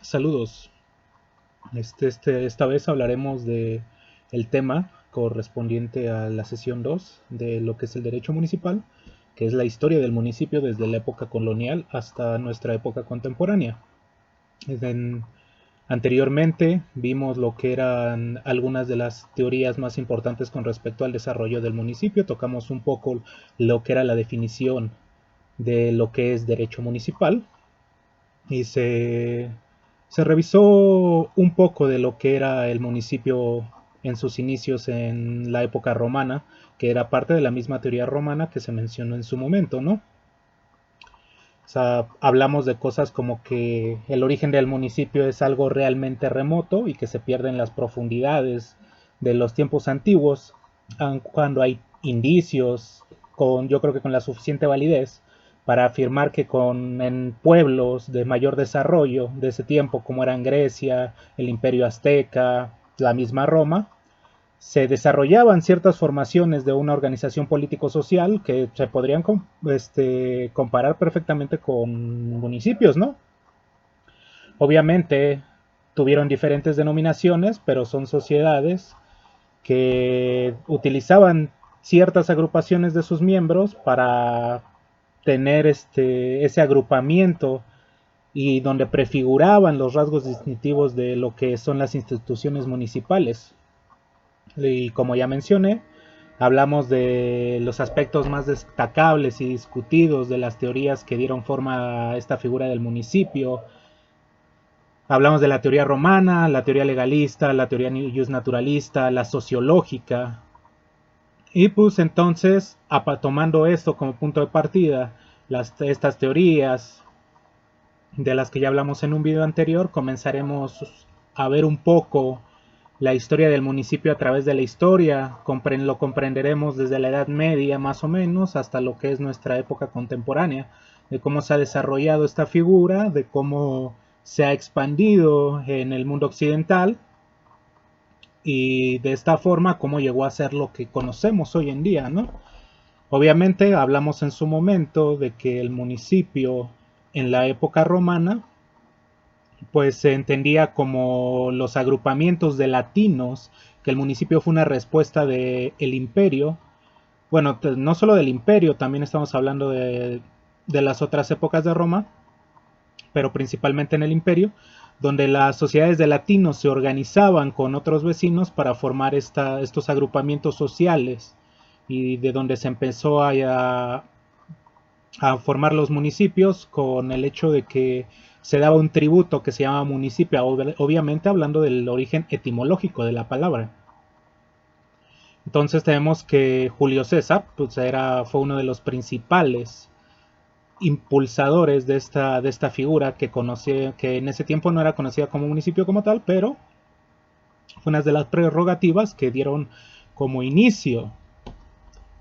Saludos. Esta vez hablaremos de el tema correspondiente a la sesión 2 de lo que es el derecho municipal, que es la historia del municipio desde la época colonial hasta nuestra época contemporánea. En- Anteriormente vimos lo que eran algunas de las teorías más importantes con respecto al desarrollo del municipio, tocamos un poco lo que era la definición de lo que es derecho municipal y se revisó un poco de lo que era el municipio en sus inicios en la época romana, que era parte de la misma teoría romana que se mencionó en su momento, ¿no? O sea, hablamos de cosas como que el origen del municipio es algo realmente remoto y que se pierde en las profundidades de los tiempos antiguos, cuando hay indicios, yo creo que con la suficiente validez, para afirmar que en pueblos de mayor desarrollo de ese tiempo, como eran Grecia, el Imperio Azteca, la misma Roma, se desarrollaban ciertas formaciones de una organización político-social que se podrían comparar perfectamente con municipios, ¿no? Obviamente tuvieron diferentes denominaciones, pero son sociedades que utilizaban ciertas agrupaciones de sus miembros para tener ese agrupamiento y donde prefiguraban los rasgos distintivos de lo que son las instituciones municipales. Y como ya mencioné, hablamos de los aspectos más destacables y discutidos de las teorías que dieron forma a esta figura del municipio. Hablamos de la teoría romana, la teoría legalista, la teoría jus naturalista, la sociológica. Y pues entonces, tomando esto como punto de partida, estas teorías de las que ya hablamos en un video anterior, comenzaremos a ver un poco la historia del municipio a través de la historia. Lo comprenderemos desde la Edad Media más o menos hasta lo que es nuestra época contemporánea, de cómo se ha desarrollado esta figura, de cómo se ha expandido en el mundo occidental y de esta forma cómo llegó a ser lo que conocemos hoy en día, ¿no? Obviamente hablamos en su momento de que el municipio en la época romana pues se entendía como los agrupamientos de latinos, que el municipio fue una respuesta del imperio. Bueno, no solo del imperio, también estamos hablando de las otras épocas de Roma, pero principalmente en el imperio, donde las sociedades de latinos se organizaban con otros vecinos para formar estos agrupamientos sociales y de donde se empezó a formar los municipios con el hecho de que se daba un tributo que se llama municipio, obviamente hablando del origen etimológico de la palabra. Entonces tenemos que Julio César pues fue uno de los principales impulsadores de esta figura que en ese tiempo no era conocida como municipio como tal, pero fue una de las prerrogativas que dieron como inicio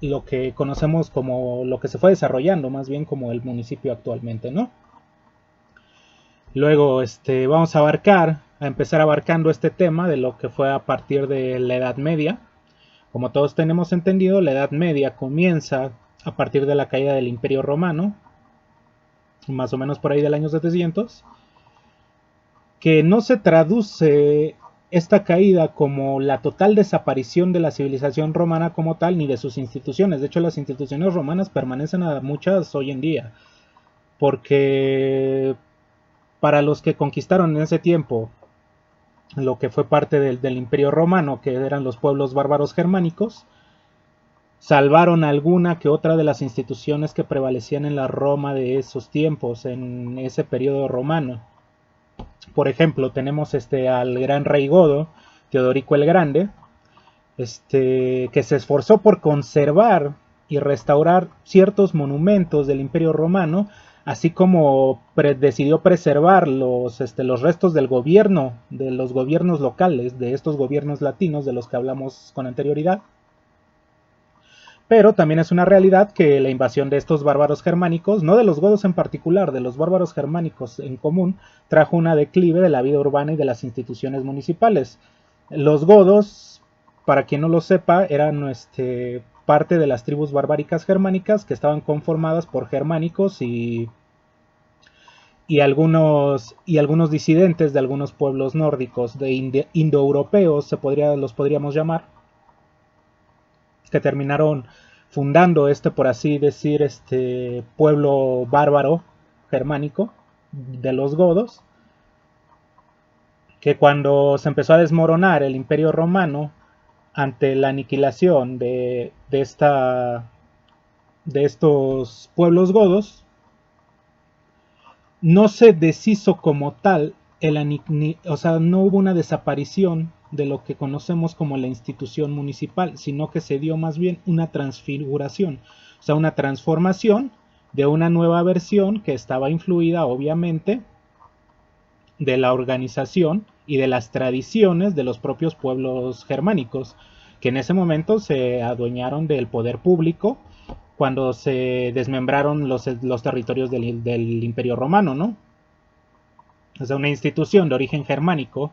lo que conocemos como lo que se fue desarrollando, más bien como el municipio actualmente, ¿no? Luego, vamos a empezar abarcando este tema de lo que fue a partir de la Edad Media. Como todos tenemos entendido, la Edad Media comienza a partir de la caída del Imperio Romano, más o menos por ahí del año 700, que no se traduce esta caída como la total desaparición de la civilización romana como tal, ni de sus instituciones. De hecho, las instituciones romanas permanecen a muchas hoy en día, porque para los que conquistaron en ese tiempo lo que fue parte del Imperio Romano, que eran los pueblos bárbaros germánicos, salvaron alguna que otra de las instituciones que prevalecían en la Roma de esos tiempos, en ese periodo romano. Por ejemplo, tenemos al gran rey godo, Teodorico el Grande, que se esforzó por conservar y restaurar ciertos monumentos del Imperio Romano, así como decidió preservar los restos del gobierno, de los gobiernos locales, de estos gobiernos latinos de los que hablamos con anterioridad. Pero también es una realidad que la invasión de estos bárbaros germánicos, no de los godos en particular, de los bárbaros germánicos en común, trajo una declive de la vida urbana y de las instituciones municipales. Los godos, para quien no lo sepa, eran parte de las tribus barbáricas germánicas que estaban conformadas por germánicos y algunos disidentes de algunos pueblos nórdicos, de indoeuropeos, los podríamos llamar, que terminaron fundando por así decir, este pueblo bárbaro germánico de los godos, que cuando se empezó a desmoronar el Imperio Romano ante la aniquilación de estos pueblos godos, no se deshizo como tal, o sea, no hubo una desaparición de lo que conocemos como la institución municipal, sino que se dio más bien una transfiguración, o sea, una transformación de una nueva versión que estaba influida, obviamente, de la organización y de las tradiciones de los propios pueblos germánicos, que en ese momento se adueñaron del poder público cuando se desmembraron los territorios del Imperio Romano, ¿no? O sea, una institución de origen germánico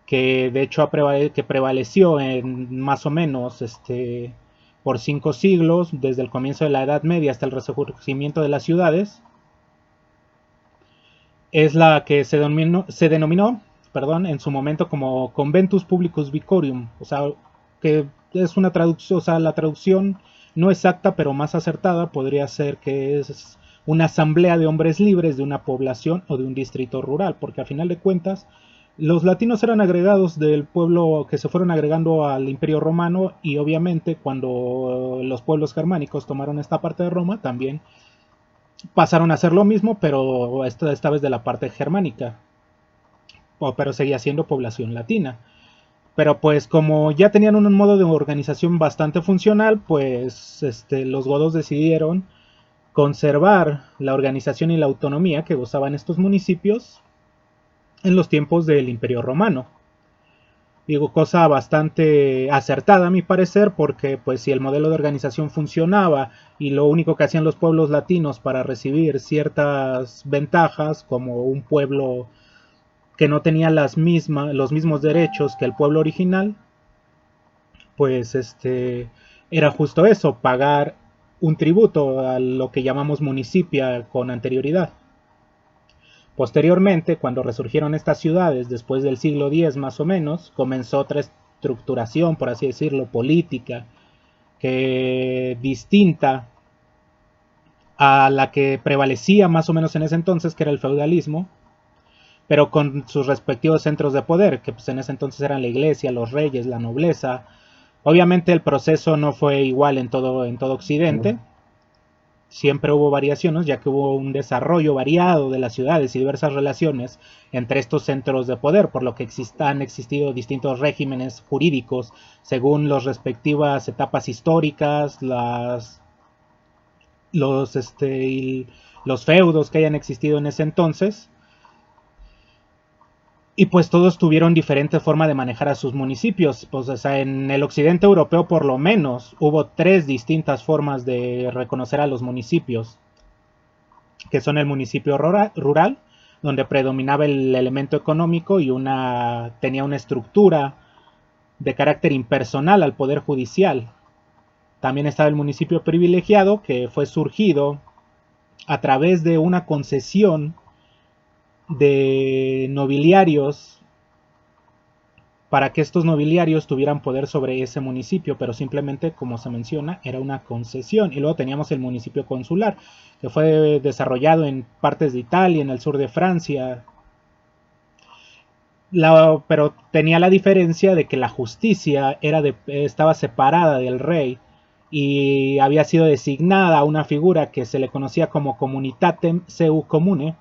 que de hecho que prevaleció en más o menos por 5 siglos, desde el comienzo de la Edad Media hasta el resurgimiento de las ciudades, es la que se denominó, perdón, en su momento como Conventus Publicus Vicorium, o sea, que es una traducción, o sea, la traducción no exacta pero más acertada podría ser que es una asamblea de hombres libres de una población o de un distrito rural, porque a final de cuentas los latinos eran agregados del pueblo que se fueron agregando al Imperio Romano, y obviamente cuando los pueblos germánicos tomaron esta parte de Roma también pasaron a hacer lo mismo, pero esta vez de la parte germánica, pero seguía siendo población latina. Pero pues como ya tenían un modo de organización bastante funcional, pues los godos decidieron conservar la organización y la autonomía que gozaban estos municipios en los tiempos del Imperio Romano. Digo, cosa bastante acertada a mi parecer, porque pues si el modelo de organización funcionaba y lo único que hacían los pueblos latinos para recibir ciertas ventajas, como un pueblo que no tenía los mismos derechos que el pueblo original, pues era justo eso, pagar un tributo a lo que llamamos municipia con anterioridad. Posteriormente, cuando resurgieron estas ciudades después del siglo X más o menos, comenzó otra estructuración, por así decirlo, política, que distinta a la que prevalecía más o menos en ese entonces, que era el feudalismo, pero con sus respectivos centros de poder, que pues en ese entonces eran la iglesia, los reyes, la nobleza. Obviamente el proceso no fue igual en todo Occidente, siempre hubo variaciones, ya que hubo un desarrollo variado de las ciudades y diversas relaciones entre estos centros de poder, por lo que han existido distintos regímenes jurídicos según las respectivas etapas históricas, los feudos que hayan existido en ese entonces. Y pues todos tuvieron diferente forma de manejar a sus municipios. Pues, o sea, en el occidente europeo por lo menos hubo 3 distintas formas de reconocer a los municipios, que son el municipio rural, donde predominaba el elemento económico y tenía una estructura de carácter impersonal al poder judicial. También estaba el municipio privilegiado, que fue surgido a través de una concesión de nobiliarios para que estos nobiliarios tuvieran poder sobre ese municipio, pero simplemente, como se menciona, era una concesión. Y luego teníamos el municipio consular, que fue desarrollado en partes de Italia, en el sur de Francia, pero tenía la diferencia de que la justicia estaba separada del rey y había sido designada a una figura que se le conocía como Communitatem Seu Commune,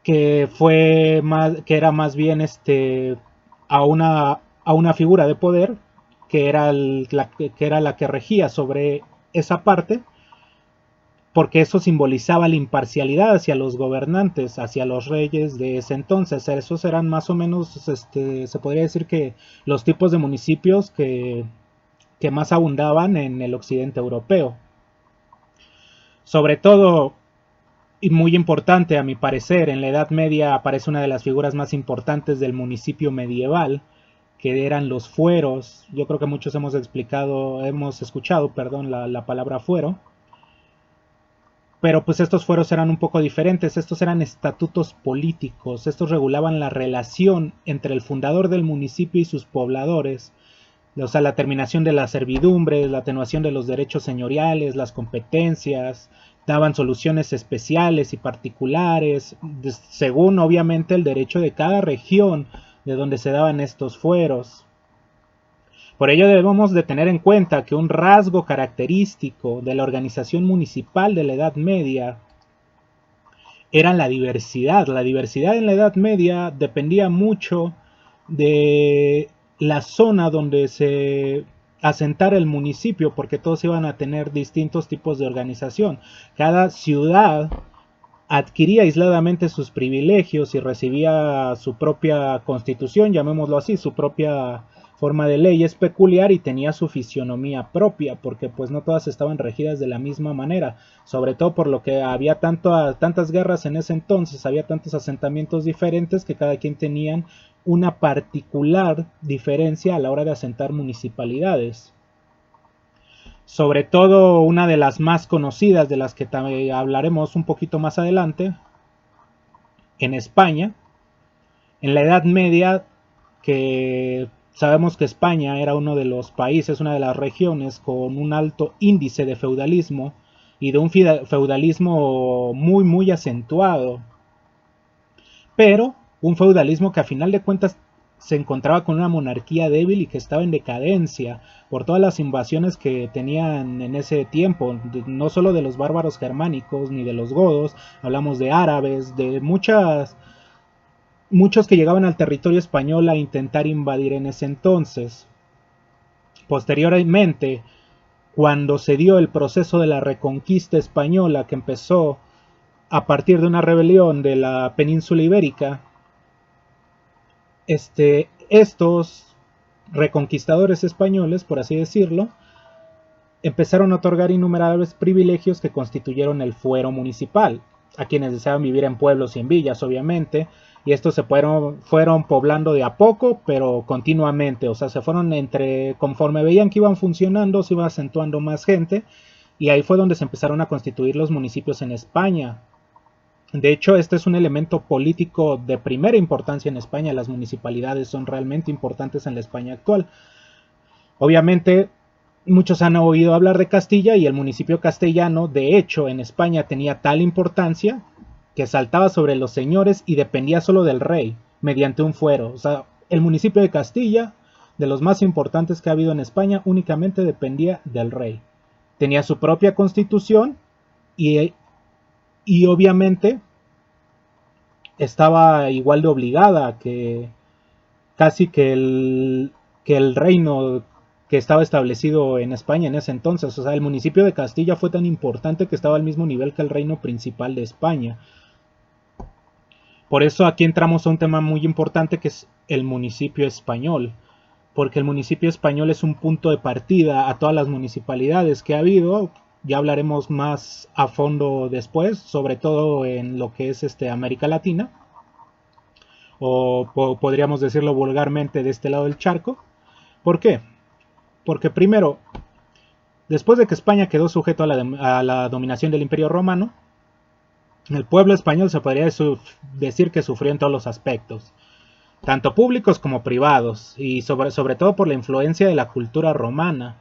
que era más bien a una figura de poder que era la que regía sobre esa parte, porque eso simbolizaba la imparcialidad hacia los gobernantes, hacia los reyes de ese entonces. Esos eran más o menos, se podría decir que los tipos de municipios que más abundaban en el occidente europeo. Sobre todo, y muy importante a mi parecer, en la Edad Media aparece una de las figuras más importantes del municipio medieval, que eran los fueros. Yo creo que muchos hemos escuchado, la palabra fuero. Pero pues estos fueros eran un poco diferentes, estos eran estatutos políticos, estos regulaban la relación entre el fundador del municipio y sus pobladores, o sea, la terminación de las servidumbres, la atenuación de los derechos señoriales, las competencias, daban soluciones especiales y particulares, según obviamente el derecho de cada región de donde se daban estos fueros. Por ello debemos de tener en cuenta que un rasgo característico de la organización municipal de la Edad Media era la diversidad. La diversidad en la Edad Media dependía mucho de la zona donde se asentara el municipio, porque todos iban a tener distintos tipos de organización. Cada ciudad adquiría aisladamente sus privilegios y recibía su propia constitución, llamémoslo así, su propia forma de leyes peculiar, y tenía su fisionomía propia, porque pues no todas estaban regidas de la misma manera, sobre todo por lo que había tantas guerras en ese entonces, había tantos asentamientos diferentes que cada quien tenían una particular diferencia a la hora de asentar municipalidades. Sobre todo una de las más conocidas, de las que también hablaremos un poquito más adelante, en España, en la Edad Media, que sabemos que España era uno de los países, una de las regiones con un alto índice de feudalismo y de un feudalismo muy acentuado, pero un feudalismo que a final de cuentas se encontraba con una monarquía débil y que estaba en decadencia por todas las invasiones que tenían en ese tiempo, no solo de los bárbaros germánicos ni de los godos, hablamos de árabes, de muchos que llegaban al territorio español a intentar invadir en ese entonces. Posteriormente, cuando se dio el proceso de la reconquista española, que empezó a partir de una rebelión de la península ibérica, estos reconquistadores españoles, por así decirlo, empezaron a otorgar innumerables privilegios que constituyeron el fuero municipal, a quienes deseaban vivir en pueblos y en villas, obviamente, y estos se fueron poblando de a poco, pero continuamente, o sea, se fueron conforme veían que iban funcionando, se iba acentuando más gente, y ahí fue donde se empezaron a constituir los municipios en España. De hecho, este es un elemento político de primera importancia en España. Las municipalidades son realmente importantes en la España actual. Obviamente, muchos han oído hablar de Castilla, y el municipio castellano, de hecho, en España tenía tal importancia que saltaba sobre los señores y dependía solo del rey, mediante un fuero. O sea, el municipio de Castilla, de los más importantes que ha habido en España, únicamente dependía del rey. Tenía su propia constitución y, y obviamente estaba igual de obligada que casi que el reino que estaba establecido en España en ese entonces. O sea, el municipio de Castilla fue tan importante que estaba al mismo nivel que el reino principal de España. Por eso aquí entramos a un tema muy importante, que es el municipio español, porque el municipio español es un punto de partida a todas las municipalidades que ha habido. Ya hablaremos más a fondo después, sobre todo en lo que es América Latina, o podríamos decirlo vulgarmente de este lado del charco. ¿Por qué? Porque primero, después de que España quedó sujeto a la dominación del Imperio Romano, el pueblo español se podría decir que sufrió en todos los aspectos, tanto públicos como privados, y sobre todo por la influencia de la cultura romana.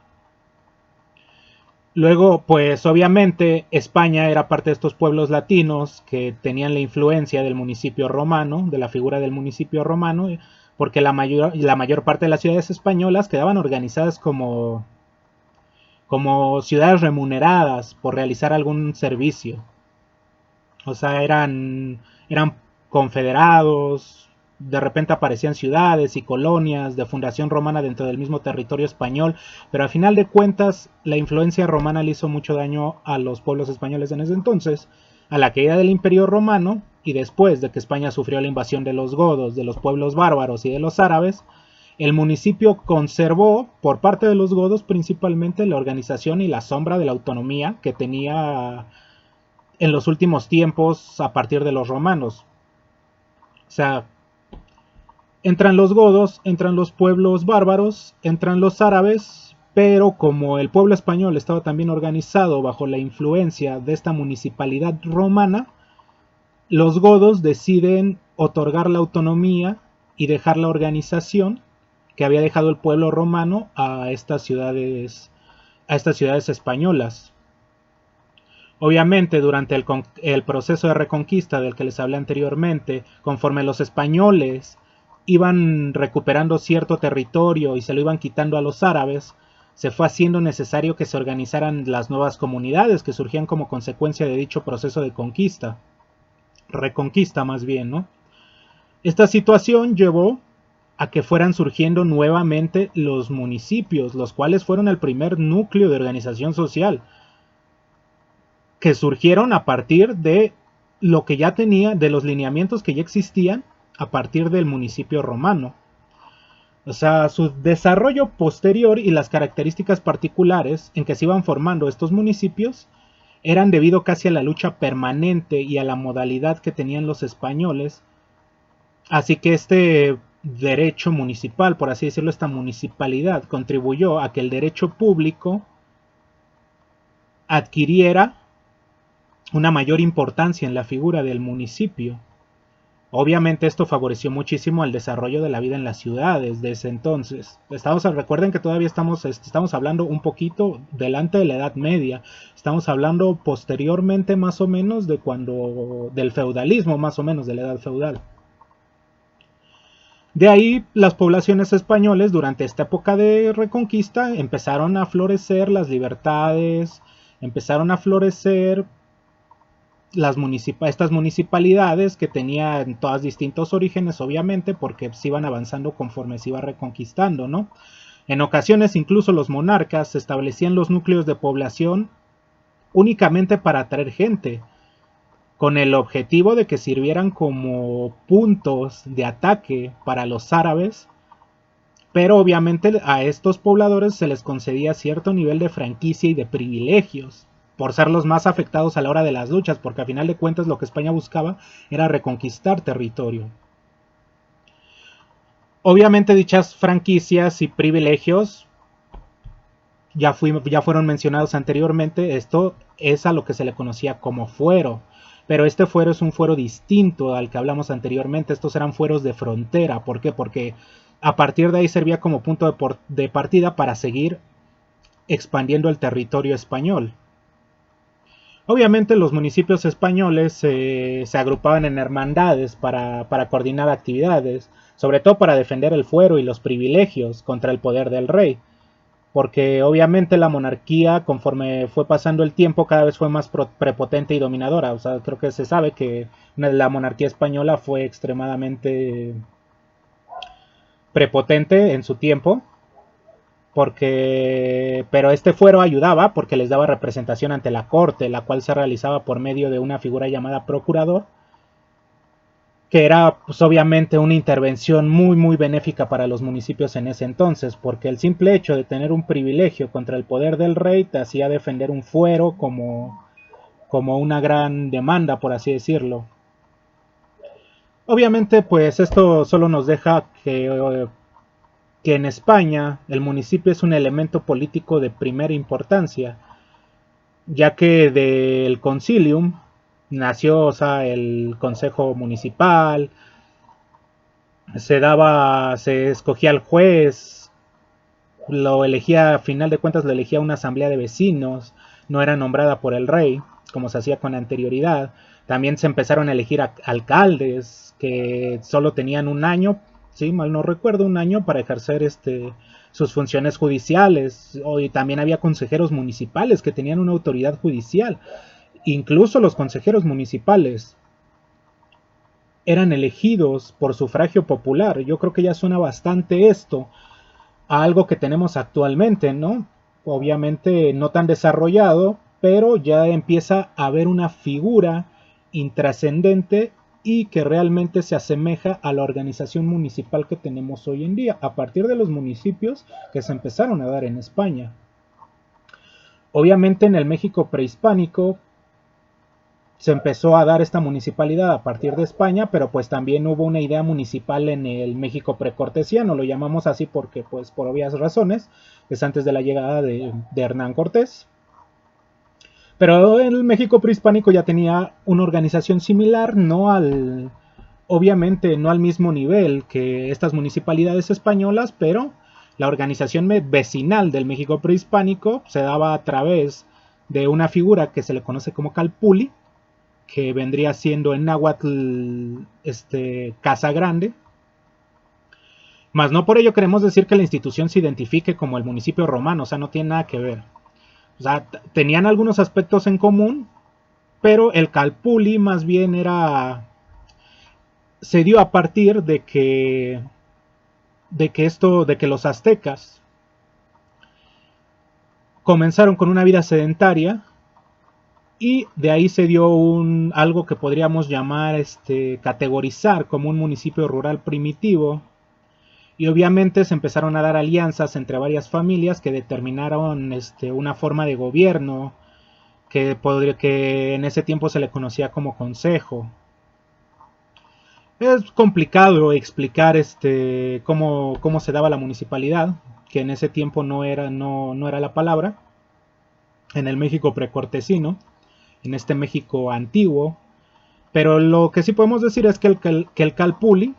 Luego, pues obviamente España era parte de estos pueblos latinos que tenían la influencia del municipio romano, de la figura del municipio romano, porque la mayor parte de las ciudades españolas quedaban organizadas como ciudades remuneradas por realizar algún servicio. O sea, eran confederados, de repente aparecían ciudades y colonias de fundación romana dentro del mismo territorio español, pero al final de cuentas la influencia romana le hizo mucho daño a los pueblos españoles en ese entonces. A la caída del Imperio Romano, y después de que España sufrió la invasión de los godos, de los pueblos bárbaros y de los árabes, el municipio conservó, por parte de los godos principalmente, la organización y la sombra de la autonomía que tenía en los últimos tiempos a partir de los romanos. O sea, entran los godos, entran los pueblos bárbaros, entran los árabes, pero como el pueblo español estaba también organizado bajo la influencia de esta municipalidad romana, los godos deciden otorgar la autonomía y dejar la organización que había dejado el pueblo romano a estas ciudades españolas. Obviamente, durante el proceso de reconquista del que les hablé anteriormente, conforme los españoles iban recuperando cierto territorio y se lo iban quitando a los árabes, se fue haciendo necesario que se organizaran las nuevas comunidades que surgían como consecuencia de dicho proceso de conquista, reconquista más bien, ¿no? Esta situación llevó a que fueran surgiendo nuevamente los municipios, los cuales fueron el primer núcleo de organización social, que surgieron a partir de lo que ya tenía, de los lineamientos que ya existían a partir del municipio romano. O sea, su desarrollo posterior y las características particulares en que se iban formando estos municipios eran debido casi a la lucha permanente y a la modalidad que tenían los españoles. Así que este derecho municipal, por así decirlo, esta municipalidad contribuyó a que el derecho público adquiriera una mayor importancia en la figura del municipio. Obviamente esto favoreció muchísimo el desarrollo de la vida en las ciudades de ese entonces. Recuerden que todavía estamos hablando un poquito delante de la Edad Media. Estamos hablando posteriormente más o menos del feudalismo, más o menos de la Edad Feudal. De ahí las poblaciones españoles durante esta época de reconquista empezaron a florecer las libertades, empezaron a florecer estas municipalidades que tenían todas distintos orígenes, obviamente, porque se iban avanzando conforme se iba reconquistando, ¿no? En ocasiones incluso los monarcas establecían los núcleos de población únicamente para atraer gente, con el objetivo de que sirvieran como puntos de ataque para los árabes, pero obviamente a estos pobladores se les concedía cierto nivel de franquicia y de privilegios, por ser los más afectados a la hora de las luchas, porque a final de cuentas lo que España buscaba era reconquistar territorio. Obviamente dichas franquicias y privilegios ya fueron mencionados anteriormente. Esto es a lo que se le conocía como fuero, pero este fuero es un fuero distinto al que hablamos anteriormente. Estos eran fueros de frontera. ¿Por qué? Porque a partir de ahí servía como punto de partida para seguir expandiendo el territorio español. Obviamente los municipios españoles se agrupaban en hermandades para coordinar actividades, sobre todo para defender el fuero y los privilegios contra el poder del rey, porque obviamente la monarquía, conforme fue pasando el tiempo, cada vez fue más prepotente y dominadora. O sea, creo que se sabe que la monarquía española fue extremadamente prepotente en su tiempo, pero este fuero ayudaba porque les daba representación ante la corte, la cual se realizaba por medio de una figura llamada procurador, que era pues obviamente una intervención muy benéfica para los municipios en ese entonces, porque el simple hecho de tener un privilegio contra el poder del rey te hacía defender un fuero como una gran demanda, por así decirlo. Obviamente pues esto solo nos deja que en España el municipio es un elemento político de primera importancia, ya que del concilium nació, o sea, el consejo municipal, se escogía al juez, lo elegía, a final de cuentas lo elegía una asamblea de vecinos, no era nombrada por el rey, como se hacía con anterioridad. También se empezaron a elegir alcaldes que solo tenían un año, sí, mal no recuerdo, un año para ejercer sus funciones judiciales. Y también había consejeros municipales que tenían una autoridad judicial. Incluso los consejeros municipales eran elegidos por sufragio popular. Yo creo que ya suena bastante esto a algo que tenemos actualmente, ¿no? Obviamente no tan desarrollado, pero ya empieza a haber una figura intrascendente y que realmente se asemeja a la organización municipal que tenemos hoy en día, a partir de los municipios que se empezaron a dar en España. Obviamente en el México prehispánico se empezó a dar esta municipalidad a partir de España, pero pues también hubo una idea municipal en el México precortesiano, lo llamamos así porque pues por obvias razones, es antes de la llegada de Hernán Cortés. Pero el México prehispánico ya tenía una organización similar, obviamente no al mismo nivel que estas municipalidades españolas, pero la organización vecinal del México prehispánico se daba a través de una figura que se le conoce como Calpulli, que vendría siendo en náhuatl Casa Grande. Mas no por ello queremos decir que la institución se identifique como el municipio romano, o sea, no tiene nada que ver. O sea, tenían algunos aspectos en común, pero el Calpulli más bien se dio a partir de que los aztecas comenzaron con una vida sedentaria y de ahí se dio algo que podríamos llamar categorizar como un municipio rural primitivo, y obviamente se empezaron a dar alianzas entre varias familias que determinaron una forma de gobierno que en ese tiempo se le conocía como consejo. Es complicado explicar cómo se daba la municipalidad, que en ese tiempo no era la palabra, en el México precortesino, en este México antiguo, pero lo que sí podemos decir es que el Calpulli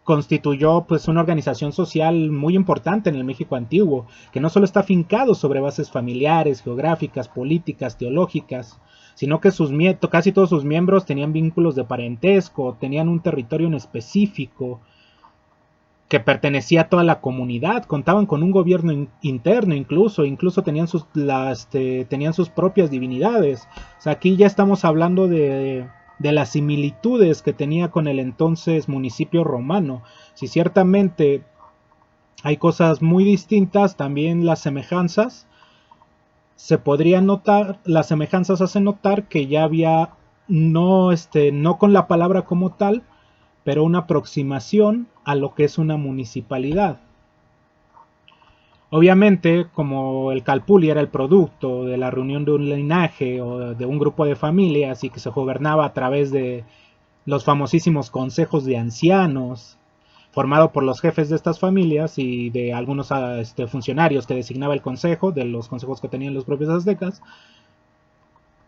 constituyó pues una organización social muy importante en el México antiguo, que no solo está afincado sobre bases familiares, geográficas, políticas, teológicas, sino que casi todos sus miembros tenían vínculos de parentesco, tenían un territorio en específico que pertenecía a toda la comunidad, contaban con un gobierno interno incluso tenían tenían sus propias divinidades. O sea, aquí ya estamos hablando de las similitudes que tenía con el entonces municipio romano. Si ciertamente hay cosas muy distintas, también las semejanzas se podrían notar, las semejanzas hacen notar que ya había no con la palabra como tal, pero una aproximación a lo que es una municipalidad. Obviamente, como el Calpulli era el producto de la reunión de un linaje o de un grupo de familias y que se gobernaba a través de los famosísimos consejos de ancianos, formado por los jefes de estas familias y de algunos funcionarios que designaba el consejo, de los consejos que tenían los propios aztecas,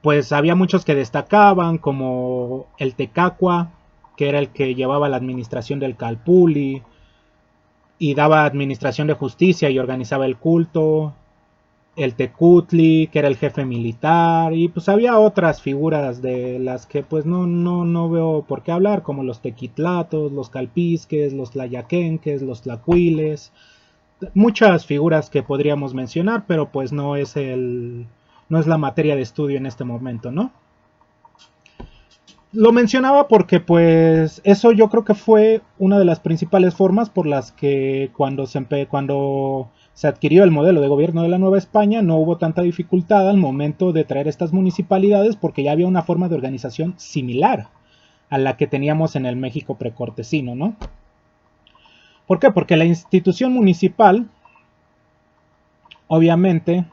pues había muchos que destacaban, como el Tecacua, que era el que llevaba la administración del Calpulli y daba administración de justicia y organizaba el culto, el Tecutli, que era el jefe militar, y pues había otras figuras de las que pues no veo por qué hablar, como los tequitlatos, los calpisques, los tlayaquenques, los tlacuiles, muchas figuras que podríamos mencionar, pero pues no es la materia de estudio en este momento, ¿no? Lo mencionaba porque pues eso yo creo que fue una de las principales formas por las que cuando se adquirió el modelo de gobierno de la Nueva España no hubo tanta dificultad al momento de traer estas municipalidades, porque ya había una forma de organización similar a la que teníamos en el México precortesino, ¿no? ¿Por qué? Porque la institución municipal, obviamente,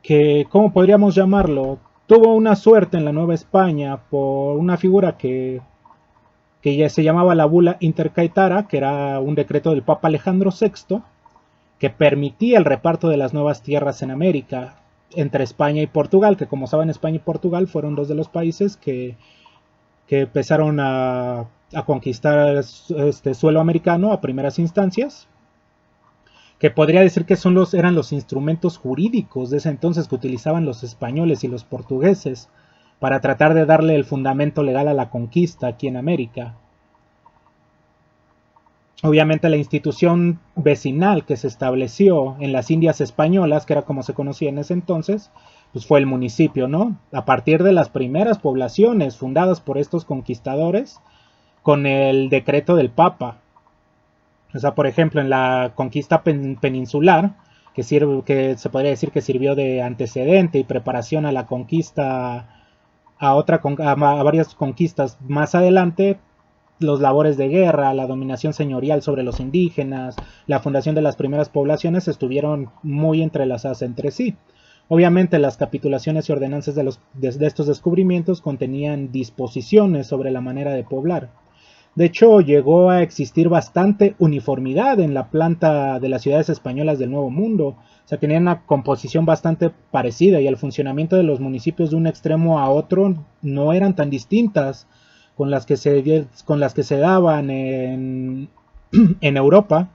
que, ¿cómo podríamos llamarlo? Tuvo una suerte en la Nueva España por una figura que ya se llamaba la Bula Intercaetara, que era un decreto del Papa Alejandro VI, que permitía el reparto de las nuevas tierras en América entre España y Portugal, que como saben España y Portugal fueron dos de los países que empezaron a conquistar suelo americano a primeras instancias, que podría decir que eran los instrumentos jurídicos de ese entonces que utilizaban los españoles y los portugueses para tratar de darle el fundamento legal a la conquista aquí en América. Obviamente la institución vecinal que se estableció en las Indias españolas, que era como se conocía en ese entonces, pues fue el municipio, ¿no? A partir de las primeras poblaciones fundadas por estos conquistadores con el decreto del Papa. O sea, por ejemplo, en la conquista peninsular, que se podría decir que sirvió de antecedente y preparación a la conquista, a varias conquistas más adelante, los labores de guerra, la dominación señorial sobre los indígenas, la fundación de las primeras poblaciones estuvieron muy entrelazadas entre sí. Obviamente las capitulaciones y ordenanzas de estos descubrimientos contenían disposiciones sobre la manera de poblar. De hecho, llegó a existir bastante uniformidad en la planta de las ciudades españolas del Nuevo Mundo. O sea, tenían una composición bastante parecida y el funcionamiento de los municipios de un extremo a otro no eran tan distintas con las que se daban en Europa.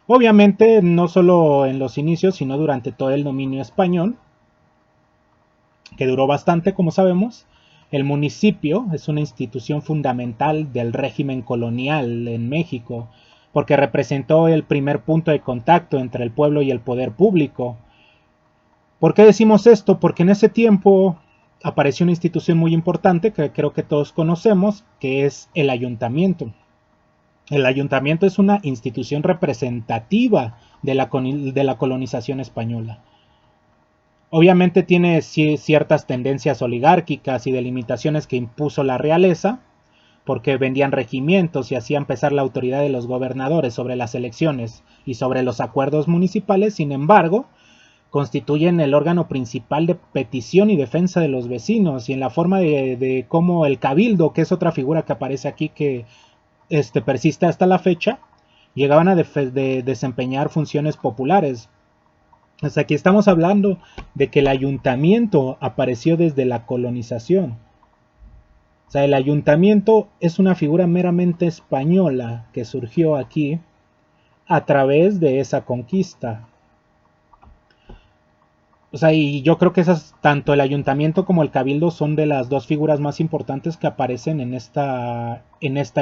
Obviamente, no solo en los inicios, sino durante todo el dominio español, que duró bastante, como sabemos. El municipio es una institución fundamental del régimen colonial en México, porque representó el primer punto de contacto entre el pueblo y el poder público. ¿Por qué decimos esto? Porque en ese tiempo apareció una institución muy importante que creo que todos conocemos, que es el ayuntamiento. El ayuntamiento es una institución representativa de la colonización española. Obviamente tiene ciertas tendencias oligárquicas y delimitaciones que impuso la realeza, porque vendían regimientos y hacían pesar la autoridad de los gobernadores sobre las elecciones y sobre los acuerdos municipales. Sin embargo, constituyen el órgano principal de petición y defensa de los vecinos, y en la forma de cómo el cabildo, que es otra figura que aparece aquí que persiste hasta la fecha, llegaban a desempeñar funciones populares. Hasta aquí estamos hablando de que el ayuntamiento apareció desde la colonización. O sea, el ayuntamiento es una figura meramente española que surgió aquí a través de esa conquista. O sea, y yo creo que tanto el ayuntamiento como el cabildo son de las dos figuras más importantes que aparecen en esta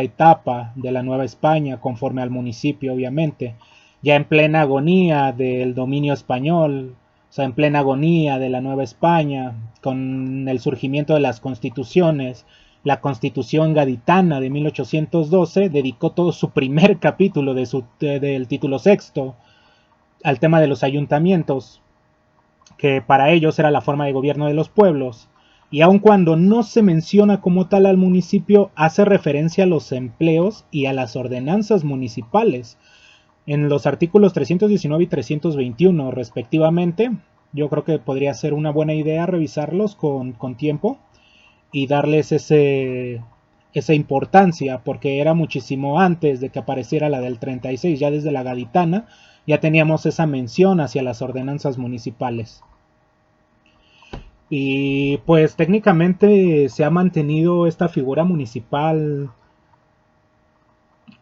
etapa de la Nueva España, conforme al municipio, obviamente. Ya en plena agonía del dominio español, o sea, en plena agonía de la Nueva España, con el surgimiento de las constituciones. La Constitución Gaditana de 1812 dedicó todo su primer capítulo del título sexto al tema de los ayuntamientos, que para ellos era la forma de gobierno de los pueblos, y aun cuando no se menciona como tal al municipio, hace referencia a los empleos y a las ordenanzas municipales. En los artículos 319 y 321 respectivamente, yo creo que podría ser una buena idea revisarlos con tiempo y darles esa importancia, porque era muchísimo antes de que apareciera la del 36, ya desde la Gaditana ya teníamos esa mención hacia las ordenanzas municipales. Y pues técnicamente se ha mantenido esta figura municipal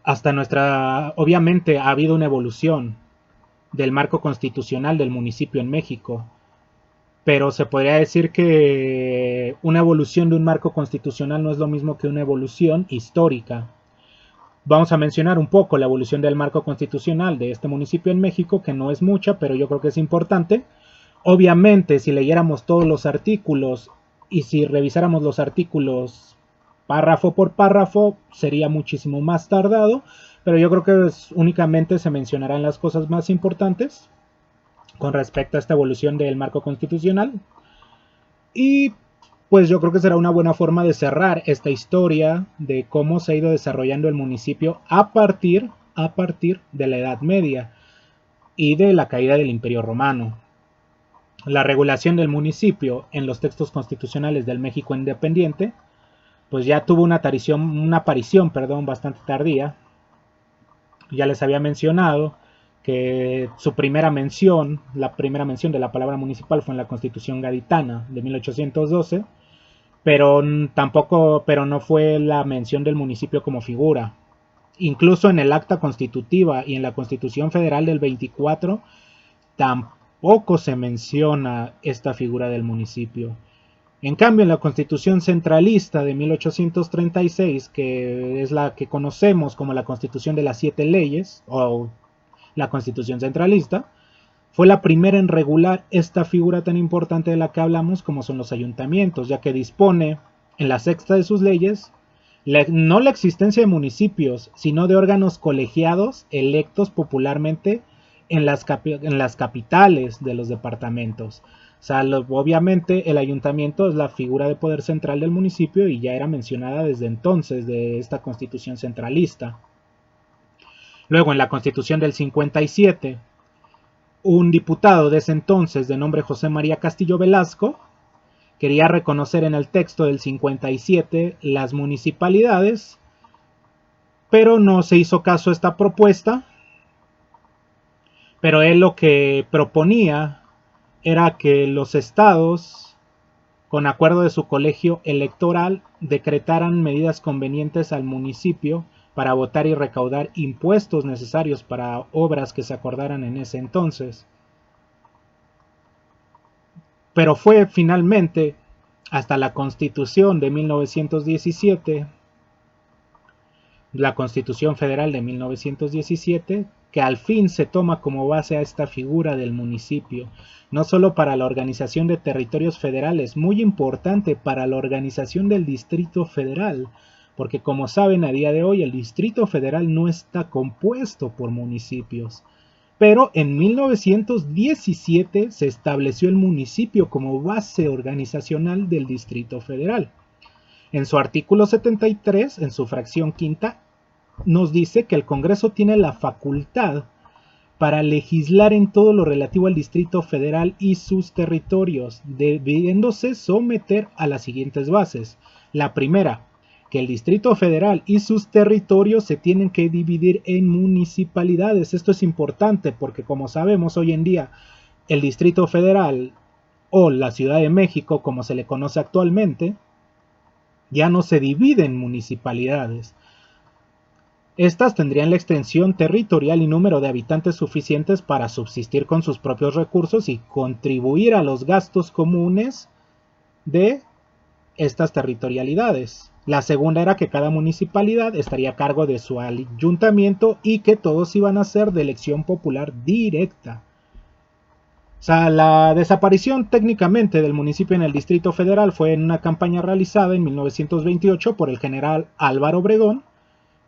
hasta nuestra... Obviamente ha habido una evolución del marco constitucional del municipio en México, pero se podría decir que una evolución de un marco constitucional no es lo mismo que una evolución histórica. Vamos a mencionar un poco la evolución del marco constitucional de este municipio en México, que no es mucha, pero yo creo que es importante. Obviamente, si leyéramos todos los artículos y si revisáramos los artículos párrafo por párrafo, sería muchísimo más tardado, pero yo creo que únicamente se mencionarán las cosas más importantes con respecto a esta evolución del marco constitucional. Y pues yo creo que será una buena forma de cerrar esta historia de cómo se ha ido desarrollando el municipio a partir de la Edad Media y de la caída del Imperio Romano. La regulación del municipio en los textos constitucionales del México independiente pues ya tuvo una aparición bastante tardía. Ya les había mencionado que la primera mención de la palabra municipal fue en la Constitución Gaditana de 1812, pero no fue la mención del municipio como figura. Incluso en el acta constitutiva y en la Constitución Federal del 24 tampoco se menciona esta figura del municipio. En cambio, en la Constitución Centralista de 1836, que es la que conocemos como la Constitución de las 7 leyes, o la Constitución Centralista, fue la primera en regular esta figura tan importante de la que hablamos como son los ayuntamientos, ya que dispone en la sexta de sus leyes no la existencia de municipios, sino de órganos colegiados electos popularmente en las capitales de los departamentos. O sea, obviamente el ayuntamiento es la figura de poder central del municipio y ya era mencionada desde entonces de esta constitución centralista. Luego en la constitución del 57 un diputado de ese entonces de nombre José María Castillo Velasco quería reconocer en el texto del 57 las municipalidades, pero no se hizo caso a esta propuesta. Pero él lo que proponía era que los estados, con acuerdo de su colegio electoral, decretaran medidas convenientes al municipio para votar y recaudar impuestos necesarios para obras que se acordaran en ese entonces. Pero fue finalmente hasta la Constitución de 1917, la Constitución Federal de 1917, que al fin se toma como base a esta figura del municipio, no solo para la organización de territorios federales, muy importante para la organización del Distrito Federal, porque como saben a día de hoy el Distrito Federal no está compuesto por municipios. Pero en 1917 se estableció el municipio como base organizacional del Distrito Federal. En su artículo 73, en su fracción quinta, nos dice que el Congreso tiene la facultad para legislar en todo lo relativo al Distrito Federal y sus territorios, debiéndose someter a las siguientes bases. La primera, que el Distrito Federal y sus territorios se tienen que dividir en municipalidades. Esto es importante porque, como sabemos hoy en día, el Distrito Federal o la Ciudad de México, como se le conoce actualmente, ya no se divide en municipalidades. Estas tendrían la extensión territorial y número de habitantes suficientes para subsistir con sus propios recursos y contribuir a los gastos comunes de estas territorialidades. La segunda era que cada municipalidad estaría a cargo de su ayuntamiento y que todos iban a ser de elección popular directa. O sea, la desaparición técnicamente del municipio en el Distrito Federal fue en una campaña realizada en 1928 por el general Álvaro Obregón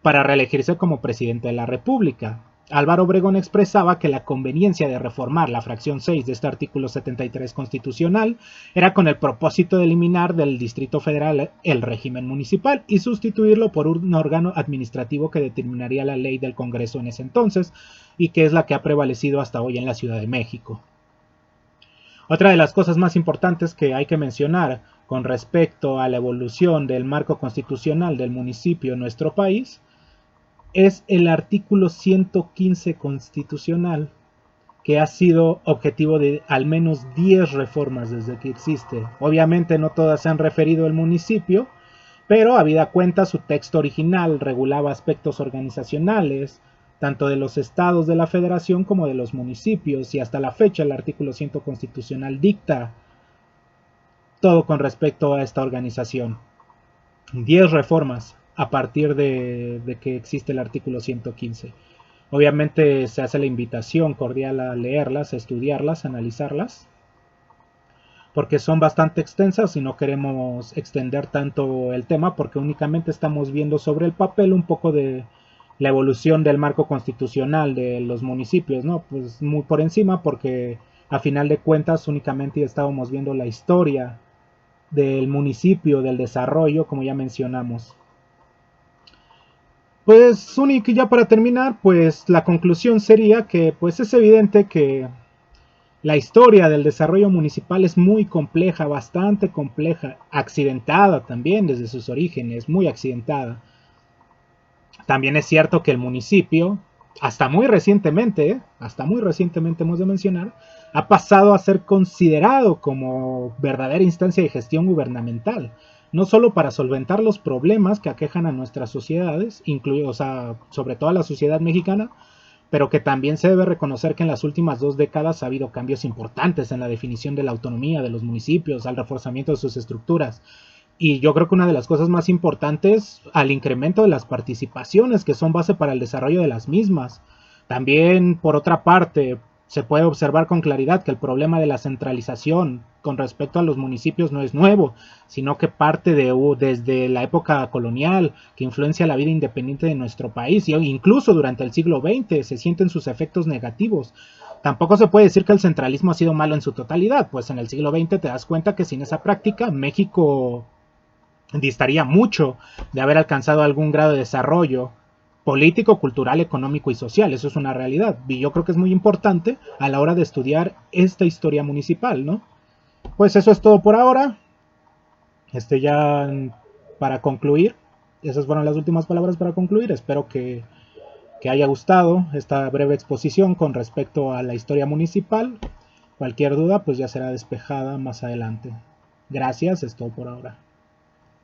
para reelegirse como presidente de la República. Álvaro Obregón expresaba que la conveniencia de reformar la fracción 6 de este artículo 73 constitucional era con el propósito de eliminar del Distrito Federal el régimen municipal y sustituirlo por un órgano administrativo que determinaría la ley del Congreso en ese entonces y que es la que ha prevalecido hasta hoy en la Ciudad de México. Otra de las cosas más importantes que hay que mencionar con respecto a la evolución del marco constitucional del municipio en nuestro país es el artículo 115 constitucional, que ha sido objetivo de al menos 10 reformas desde que existe. Obviamente no todas se han referido al municipio, pero habida cuenta su texto original regulaba aspectos organizacionales, tanto de los estados de la federación como de los municipios, y hasta la fecha el artículo 100 constitucional dicta todo con respecto a esta organización. 10 reformas a partir de que existe el artículo 115. Obviamente se hace la invitación cordial a leerlas, a estudiarlas, a analizarlas, porque son bastante extensas y no queremos extender tanto el tema porque únicamente estamos viendo sobre el papel un poco de la evolución del marco constitucional de los municipios, ¿no? Pues muy por encima porque a final de cuentas únicamente estábamos viendo la historia del municipio, del desarrollo, como ya mencionamos. Pues único, ya para terminar, pues la conclusión sería que pues es evidente que la historia del desarrollo municipal es muy compleja, bastante compleja, accidentada también desde sus orígenes, muy accidentada. También es cierto que el municipio, hasta muy recientemente hemos de mencionar, ha pasado a ser considerado como verdadera instancia de gestión gubernamental, no solo para solventar los problemas que aquejan a nuestras sociedades, sobre todo a la sociedad mexicana, pero que también se debe reconocer que en las últimas 2 décadas ha habido cambios importantes en la definición de la autonomía de los municipios, al reforzamiento de sus estructuras. Y yo creo que una de las cosas más importantes al incremento de las participaciones que son base para el desarrollo de las mismas. También, por otra parte, se puede observar con claridad que el problema de la centralización con respecto a los municipios no es nuevo, sino que parte desde la época colonial, que influencia la vida independiente de nuestro país, y incluso durante el siglo XX se sienten sus efectos negativos. Tampoco se puede decir que el centralismo ha sido malo en su totalidad, pues en el siglo XX te das cuenta que sin esa práctica México distaría mucho de haber alcanzado algún grado de desarrollo político, cultural, económico y social. Eso es una realidad. Y yo creo que es muy importante a la hora de estudiar esta historia municipal, ¿no? Pues eso es todo por ahora. Ya para concluir, esas fueron las últimas palabras para concluir. Espero que haya gustado esta breve exposición con respecto a la historia municipal. Cualquier duda pues ya será despejada más adelante. Gracias, es todo por ahora.